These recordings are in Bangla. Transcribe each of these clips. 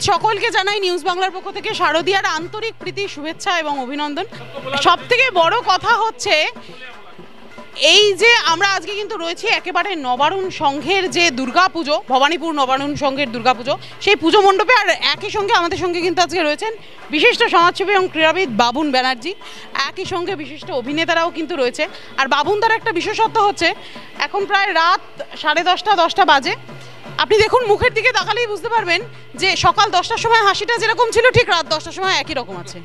সকলকে জানাই নিউজ বাংলার পক্ষ থেকে শারদীয়ার আন্তরিক প্রীতি শুভেচ্ছা এবং অভিনন্দন। সবথেকে বড় কথা হচ্ছে এই যে আমরা আজকে কিন্তু রয়েছি একেবারে নবারুণ সংঘের যে দুর্গাপুজো, ভবানীপুর নবারুণ সংঘের দুর্গাপুজো, সেই পুজো মণ্ডপে। আর একই সঙ্গে আমাদের সঙ্গে কিন্তু আজকে রয়েছেন বিশিষ্ট সমাজসেবী এবং ক্রীড়াবিদ বাবুন ব্যানার্জি, একই সঙ্গে বিশিষ্ট অভিনেতারাও কিন্তু রয়েছে। আর বাবুনদার একটা বিশেষত্ব হচ্ছে এখন প্রায় রাত 10:30 বাজে। আপনি দেখুন মুখের দিকে তাকালেই বুঝতে পারবেন যে সকাল 10টার সময় হাসিটা যেরকম ছিল ঠিক রাত 10টার সময় একই রকম আছে।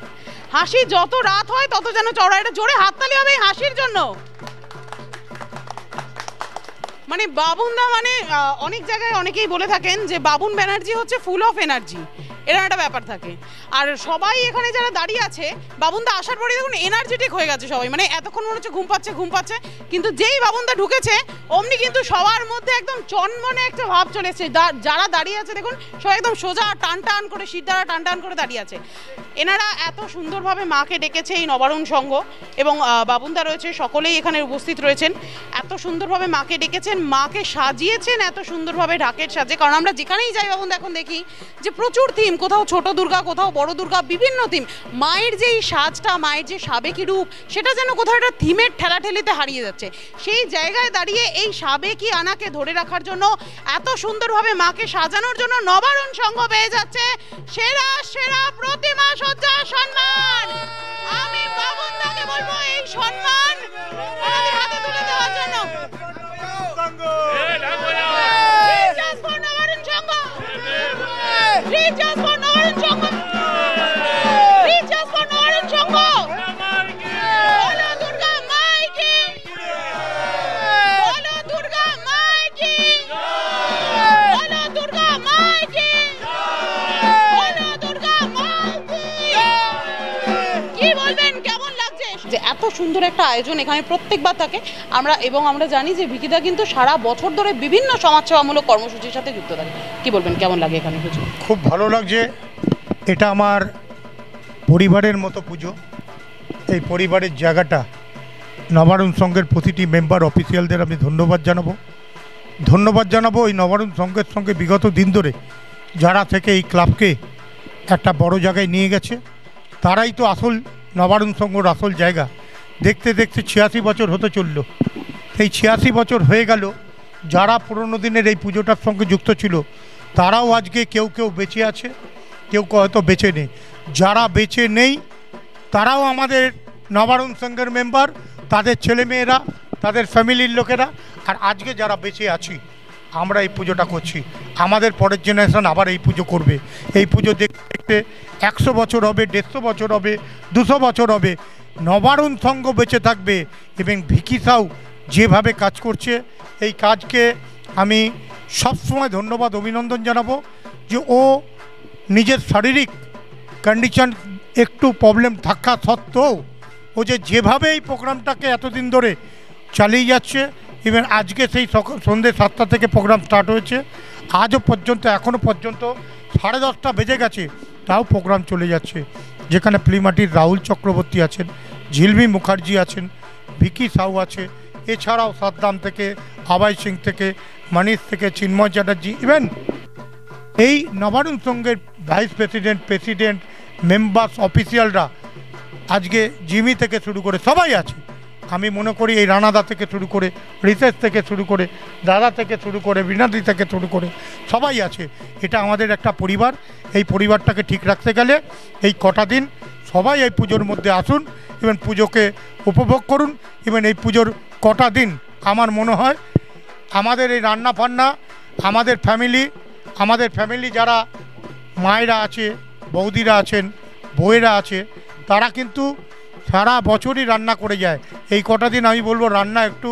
হাসি যত রাত হয় তত যেন চড়া। এটা জোরে হাততালি হবে এই হাসির জন্য। মানে বাবুনদা মানে অনেক জায়গায় অনেকেই বলে থাকেন যে বাবুন ব্যানার্জি হচ্ছে ফুল অফ এনার্জি, এরকম একটা ব্যাপার থাকে। আর সবাই এখানে যারা দাঁড়িয়ে আছে বাবুনদা আসার পরে দেখুন এনার্জেটিক হয়ে গেছে সবাই। মানে এতক্ষণ মনে হচ্ছে ঘুম পাচ্ছে, কিন্তু যেই বাবুনদা ঢুকেছে অমনি কিন্তু সবার মধ্যে একদম চনমনে একটা ভাব চলেছে। যারা দাঁড়িয়ে আছে দেখুন সবাই একদম সোজা টান করে শীত দ্বারা টান করে দাঁড়িয়ে আছে। এনারা এত সুন্দরভাবে মাকে ডেকেছে এই নবারুণ সংঘ, এবং বাবুনদা রয়েছে, সকলেই এখানে উপস্থিত রয়েছেন। এত সুন্দরভাবে মাকে ডেকেছেন, মাকে সাজিয়েছেন এত সুন্দরভাবে ঢাকের সাজে। কারণ আমরা যেখানেই যাই বাবুনদা এখন দেখি যে প্রচুর থিম, কোথাও ছোট দুর্গা, কোথাও বড় দুর্গা, বিভিন্ন থিম। মায়ের যে এই সাজটা, মায়ের যে সাবেকি রূপ, সেটা যেন কোথাও একটা থিমের ঠেলাঠেলিতে হারিয়ে যাচ্ছে। সেই জায়গায় দাঁড়িয়ে এই সাবেকি আনাকে ধরে রাখার জন্য, এত সুন্দরভাবে মাকে সাজানোর জন্য নবারুণ সংঘ পেয়ে যাচ্ছে সেরা সেরা প্রতিমা সজ্জা সম্মান। আমি বাবুনদাকে বলবো এই সম্মান আমাদের হাতে তুলে দেওয়ার জন্য। এত সুন্দর একটা আয়োজন এখানে প্রত্যেকবার থাকে। আমরা জানি যে ভিকিদা কিন্তু সারা বছর ধরে বিভিন্ন সমাজসেবামূলক কর্মসূচির সাথে যুক্ত থাকে। কি বলবেন, কেমন লাগে এখানে পুজো? খুব ভালো লাগছে। এটা আমার পরিবারের মতো পুজো। এই পরিবারের জায়গাটা নবারুণ সংঘের প্রতিটি মেম্বার অফিসিয়ালদের আমি ধন্যবাদ জানাবো। এই নবারুণ সংঘের সঙ্গে বিগত দিন ধরে যারা থেকে এই ক্লাবকে একটা বড় জায়গায় নিয়ে গেছে, তারাই তো আসল নবারুণ সংঘর আসল জায়গা। দেখতে 86 বছর হতে চলল। এই 86 বছর হয়ে গেল। যারা পুরনো দিনের এই পুজোটার সঙ্গে যুক্ত ছিল তারাও আজকে কেউ বেঁচে আছে, কেউ হয়তো বেঁচে নেই। যারা বেঁচে নেই তারাও আমাদের নবারুণ সংঘের মেম্বার, তাদের ছেলেমেয়েরা, তাদের ফ্যামিলির লোকেরা। আর আজকে যারা বেঁচে আছি আমরা এই পুজোটা করছি। আমাদের পরের জেনারেশন আবার এই পুজো করবে। এই পুজো দেখতে 100 বছর হবে, 150 বছর হবে, 200 বছর হবে। নবারুণ সংঘ বেঁচে থাকবে। এবং ভিকি সাউ যেভাবে কাজ করছে, এই কাজকে আমি সবসময় ধন্যবাদ অভিনন্দন জানাবো যে ও নিজের শারীরিক কন্ডিশন একটু প্রবলেম থাকা সত্ত্বেও ও যেভাবে এই প্রোগ্রামটাকে এতদিন ধরে চালিয়ে যাচ্ছে। ইভেন আজকে সেই সন্ধ্যে 7টা থেকে প্রোগ্রাম স্টার্ট হয়েছে, আজও পর্যন্ত এখনও পর্যন্ত 10:30 বেজে গেছে, তাও প্রোগ্রাম চলে যাচ্ছে। যেখানে প্লিমাটির রাহুল চক্রবর্তী আছেন, ঝিলমি মুখার্জি আছেন, ভিকি সাউ আছে, এছাড়াও সাদ্দাম থেকে, আবাই সিং থেকে, মনীষ থেকে, চিন্ময় চ্যাটার্জি, ইভেন এই নবারুণ সংঘের ভাইস প্রেসিডেন্ট মেম্বার্স অফিসিয়ালরা আজকে জিমি থেকে শুরু করে সবাই আছে। আমি মনে করি এই রানাদা থেকে শুরু করে, রিতেশ থেকে শুরু করে, দাদা থেকে শুরু করে, বিনাদি থেকে শুরু করে সবাই আছে। এটা আমাদের একটা পরিবার। এই পরিবারটাকে ঠিক রাখতে গেলে এই কটা দিন সবাই এই পুজোর মধ্যে আসুন, ইভেন পুজোকে উপভোগ করুন। ইভেন এই পুজোর কটা দিন আমার মনে হয় আমাদের এই রান্না ফান্না, আমাদের ফ্যামিলি যারা মায়েরা আছে, বৌদিরা আছেন, বউয়েরা আছে, তারা কিন্তু সারা বছরই রান্না করে যায়। এই কটা দিন আমি বলবো রান্না একটু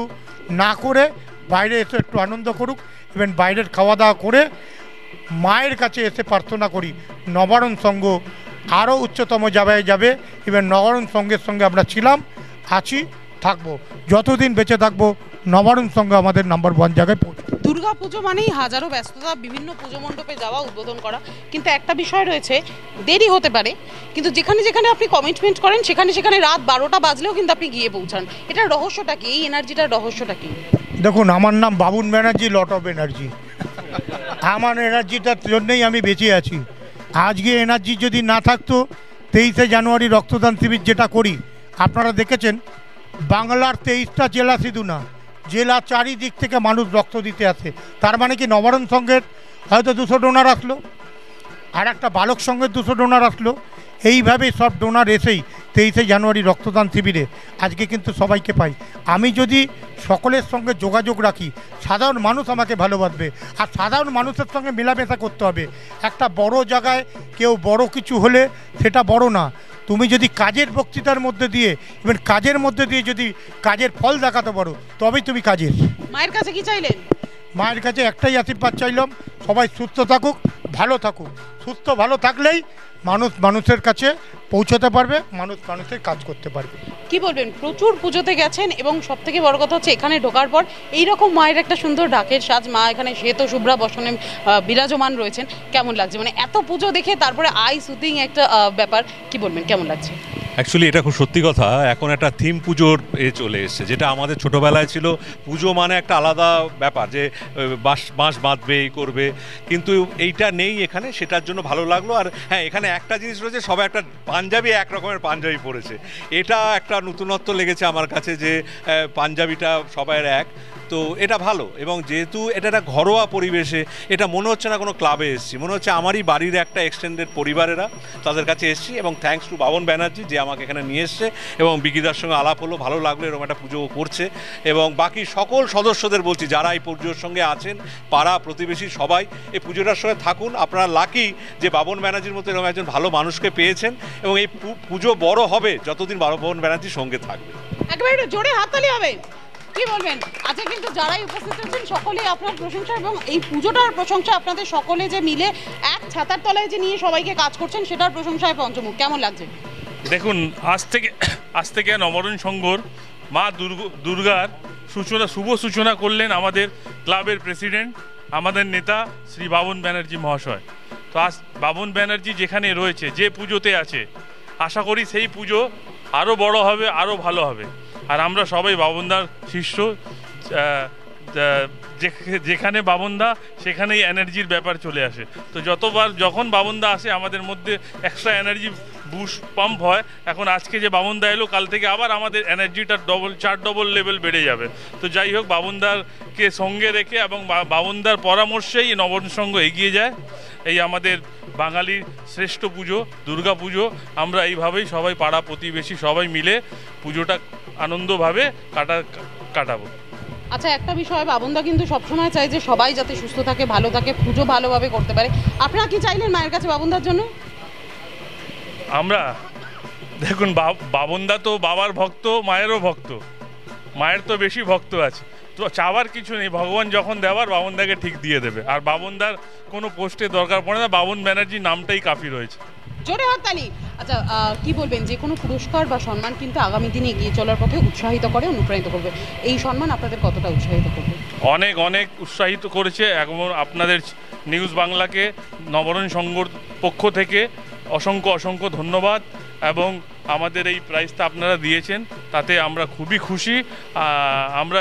না করে বাইরে এসে একটু আনন্দ করুক। ইভেন বাইরের খাওয়া দাওয়া করে মায়ের কাছে এসে প্রার্থনা করি নবারুণ সংঘ আরও উচ্চতম জায়গায় যাবে। ইভেন নবারুণ সংঘের সঙ্গে আমরা ছিলাম, আছি, থাকবো। যতদিন বেঁচে থাকবো নবারুণ সংঘ আমাদের নাম্বার 1 জায়গায় পৌঁছবে। দুর্গা পুজো মানেই হাজারো ব্যস্ততা, বিভিন্ন পুজো মণ্ডপে যাওয়া, উদ্বোধন করা। কিন্তু একটা বিষয় রয়েছে, দেরি হতে পারে, কিন্তু যেখানে যেখানে আপনি কমিটমেন্ট করেন সেখানে রাত 12টা বাজলেও কিন্তু আপনি গিয়ে পৌঁছান। এটার রহস্যটা কি? এই এনার্জিটার রহস্যটা কি? দেখুন, আমার নাম বাবুন ব্যানার্জি, লট অফ এনার্জি। আমার এনার্জিটার জন্যই আমি বেঁচে আছি। আজকে এনার্জি যদি না থাকতো 23শে জানুয়ারি রক্তদান শিবির যেটা করি, আপনারা দেখেছেন বাংলার 23টা জেলা শুধু না, জেলা চারিদিক থেকে মানুষ রক্ত দিতে আসে। তার মানে কি নবারণ সংঘের হয়তো 200 ডোনার আসলো, আর একটা বালক সংঘের 200 ডোনার আসলো, এইভাবে সব ডোনার এসেই 23শে জানুয়ারি রক্তদান শিবিরে আজকে কিন্তু সবাইকে পাই। আমি যদি সকলের সঙ্গে যোগাযোগ রাখি, সাধারণ মানুষ আমাকে ভালোবাসবে, আর সাধারণ মানুষের সঙ্গে মেলামেশা করতে হবে। একটা বড় জায়গায় কেউ বড় কিছু হলে সেটা বড় না, তুমি যদি কাজের বক্তৃতার মধ্যে দিয়ে ইভেন কাজের মধ্যে দিয়ে যদি কাজের ফল দেখাতে পারো তবেই তুমি কাজের। মায়ের কাছে কি চাইলেন? মায়ের কাছে একটাই আশীর্বাদ চাইলাম, সবাই সুস্থ থাকুক, ভালো থাকুক। সুস্থ ভালো থাকলেই মানুষ মানুষের কাছে পৌঁছতে পারবে, মানুষ মানুষের কাজ করতে পারবে। কি বলবেন, প্রচুর পুজোতে গেছেন এবং সব থেকে বড় কথা হচ্ছে এখানে ঢোকার পর এইরকম মায়ের একটা সুন্দর ডাকের সাজ, মা এখানে শ্বেত শুভ্রা বসনে বিরাজমান রয়েছেন, কেমন লাগছে? মানে এত পুজো দেখে তারপরে আই সুদিং একটা ব্যাপার, কি বলবেন কেমন লাগছে? অ্যাকচুয়ালি এটা খুব সত্যি কথা, এখন একটা থিম পুজোর চলে এসছে, যেটা আমাদের ছোটোবেলায় ছিল পুজো মানে একটা আলাদা ব্যাপার, যে বাঁশ বাঁধবে এই করবে, কিন্তু এইটা নেই এখানে, সেটার জন্য ভালো লাগলো। আর হ্যাঁ, এখানে একটা জিনিস রয়েছে, সবাই একটা পাঞ্জাবি, এক রকমের পাঞ্জাবি পরেছে, এটা একটা নতুনত্ব লেগেছে আমার কাছে, যে পাঞ্জাবিটা সবাই এক, তো এটা ভালো। এবং যেহেতু এটা একটা ঘরোয়া পরিবেশে, এটা মনে হচ্ছে না কোনো ক্লাবে এসেছি, মনে হচ্ছে আমারই বাড়ির একটা এক্সটেন্ডেড পরিবারেরা, তাদের কাছে এসেছি। এবং থ্যাঙ্কস টু বাবন ব্যানার্জি যে আমাকে এখানে নিয়ে এসছে, এবং বিকিদার সঙ্গে আলাপ হলো, ভালো লাগলো এরকম একটা পুজো করছে। এবং বাকি সকল সদস্যদের বলছি, যারা এই পুজোর সঙ্গে আছেন, পাড়া প্রতিবেশী সবাই এই পুজোটার সঙ্গে থাকুন। আপনারা লাকি যে বাবন ব্যানার্জির মতো এরকম একজন ভালো মানুষকে পেয়েছেন, এবং এই পুজো বড় হবে যতদিন বাবন ব্যানার্জির সঙ্গে থাকবে। একেবারে জোরে হাততালি হবে, কি বলবেন? আজকে কিন্তু যারাই উপস্থিত আছেন সকলেই আপনার প্রশংসা, এবং এই পুজোটার প্রশংসা, আপনাদের সকলে যে মিলে এক ছাতার তলায় যে নিয়ে সবাইকে কাজ করছেন সেটার প্রশংসায় পঞ্চমুখ, কেমন লাগছে? দেখুন, আজ থেকে নবরণ সংঘর মা দুর্গার শুভ সূচনা করলেন আমাদের ক্লাবের প্রেসিডেন্ট, আমাদের নেতা শ্রী বাবন ব্যানার্জি মহাশয়। তো আজ বাবন ব্যানার্জি যেখানে রয়েছে, যে পুজোতে আছে, আশা করি সেই পুজো আরও বড় হবে, আরও ভালো হবে। আর আমরা সবাই বাবনদার শিষ্য, যেখানে বাবনদা সেখানেই এনার্জির ব্যাপার চলে আসে। তো যখন বাবনদা আসে আমাদের মধ্যে এক্সট্রা এনার্জি বুস্ট পাম্প হয়। এখন আজকে যে বাবনদা এলো, কাল থেকে আবার আমাদের এনার্জিটা চার ডবল লেভেল বেড়ে যাবে। তো যাই হোক, বাবনদারকে সঙ্গে রেখে এবং বাবনদার পরামর্শেই নবরণ সংঘ এগিয়ে যায়। এই আমাদের বাঙালির শ্রেষ্ঠ পুজো দুর্গা পুজো, আমরা এইভাবেই সবাই পাড়া প্রতিবেশী সবাই মিলে পুজোটা আনন্দভাবে কাটাবো। আচ্ছা, একটা বিষয়, বাবনদা কিন্তু সবসময় চাই যে সবাই যাতে সুস্থ থাকে, ভালো থাকে, পুজো ভালোভাবে করতে পারে। আপনারা কি চাইলেন মায়ের কাছে বাবনদার জন্য? আমরা দেখুন, বাবনদা তো বাবার ভক্ত, মায়েরও ভক্ত, মায়ের তো বেশি ভক্ত আছে, তো চাওয়ার কিছু নেই, ভগবান যখন দেওয়ার বাবনদাকে ঠিক দিয়ে দেবে। আর বাবনদার কোনো পোস্টের দরকার পড়ে না, বাবন ব্যানার্জি নামটাই কাফি রয়েছে। জোরে হাততালি। আচ্ছা, কি বলবেন, যে কোনো পুরস্কার বা সম্মান কিন্তু আগামী দিনে এগিয়ে চলার পথে উৎসাহিত করে, অনুপ্রাণিত করবে, এই সম্মান আপনাদের কতটা উৎসাহিত করবে? অনেক অনেক উৎসাহিত করেছে। এবং আপনাদের নিউজ বাংলাকে নবরণ সংঘর পক্ষ থেকে অসংখ্য ধন্যবাদ, এবং আমাদের এই প্রাইজটা আপনারা দিয়েছেন, তাতে আমরা খুবই খুশি। আমরা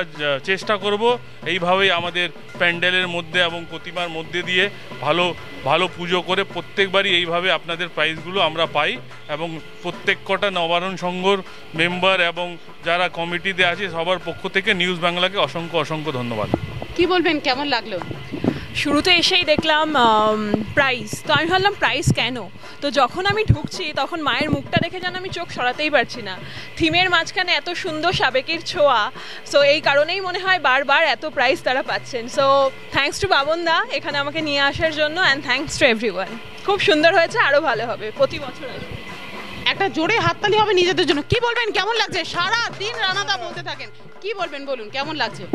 চেষ্টা করব এইভাবেই আমাদের প্যান্ডেলের মধ্যে এবং প্রতিমার মধ্যে দিয়ে ভালো পুজো করে প্রত্যেকবারই এইভাবে আপনাদের প্রাইজগুলো আমরা পাই। এবং প্রত্যেক কটা নবারণ সংঘর মেম্বার এবং যারা কমিটিতে আছে সবার পক্ষ থেকে নিউজ বাংলাকে অসংখ্য ধন্যবাদ। কি বলবেন, কেমন লাগলো? শুরুতে এসেই দেখলাম প্রাইজ, তো আমি ভাবলাম প্রাইজ কেন, তো যখন আমি ঢুকছি তখন মায়ের মুখটা দেখে যেন আমি চোখ সরাতেই পারছি না। থিমের মাঝখানে এত সুন্দর সাবেকির ছোঁয়া, সো এই কারণেই মনে হয় বারবার এত প্রাইজ তারা পাচ্ছেন। সো থ্যাঙ্কস টু বাবনদা এখানে আমাকে নিয়ে আসার জন্য, অ্যান্ড থ্যাঙ্কস টু এভরিওয়ান। খুব সুন্দর হয়েছে, আরও ভালো হবে, প্রতি বছর আসবে। একটা জোরে হাততালি হবে নিজেদের জন্য। কি বলবেন, কেমন লাগছে? সারা দিন রানাদা বলতে থাকেন, কি বলবেন, বলুন কেমন লাগছে?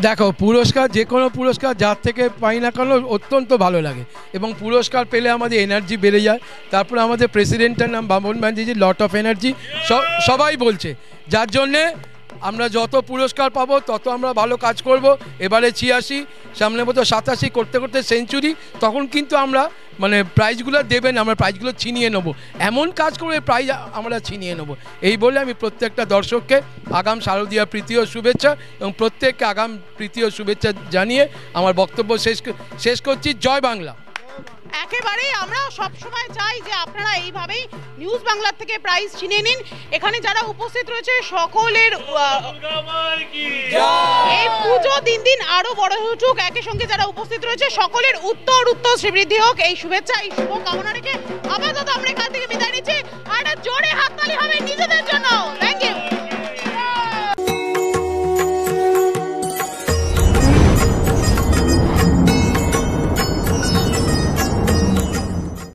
দেখো, পুরস্কার, যে কোনো পুরস্কার যার থেকে পাই না কেন অত্যন্ত ভালো লাগে, এবং পুরস্কার পেলে আমাদের এনার্জি বেড়ে যায়। তারপরে আমাদের প্রেসিডেন্টের নাম Baban Banerjee, lot of energy সবাই বলছে, যার জন্যে আমরা যত পুরস্কার পাবো তত আমরা ভালো কাজ করব। এবারে 86, সামনে মতো 87 করতে করতে সেঞ্চুরি, তখন কিন্তু আমরা মানে প্রাইজগুলো দেবেন, আমরা প্রাইজগুলো ছিনিয়ে নেব, এমন কাজ করে প্রাইজ আমরা ছিনিয়ে নেব। এই বলে আমি প্রত্যেকটা দর্শককে আগাম শারদীয়া প্রীতি ও শুভেচ্ছা, এবং প্রত্যেককে আগাম প্রীতি ও শুভেচ্ছা জানিয়ে আমার বক্তব্য শেষ করছি। জয় বাংলা। একেবারেই আমরা সবসময় চাই যে আপনারা এইভাবেই নিউজ বাংলার থেকে প্রাইজ চিনে নিন। এখানে যারা উপস্থিত রয়েছে সকলের এই পুজো দিন দিন আরো বড় হয়ে উঠুক, একই সঙ্গে যারা উপস্থিত রয়েছে সকলের উত্তর শ্রীবৃদ্ধি হোক, এই শুভেচ্ছা এই শুভ কামনা রেখে আপাতত আমরা এখান থেকে বিদায় নিচ্ছি। আর একটা জোরে হাততালি হবে নিজেদের জন্য। Thank you.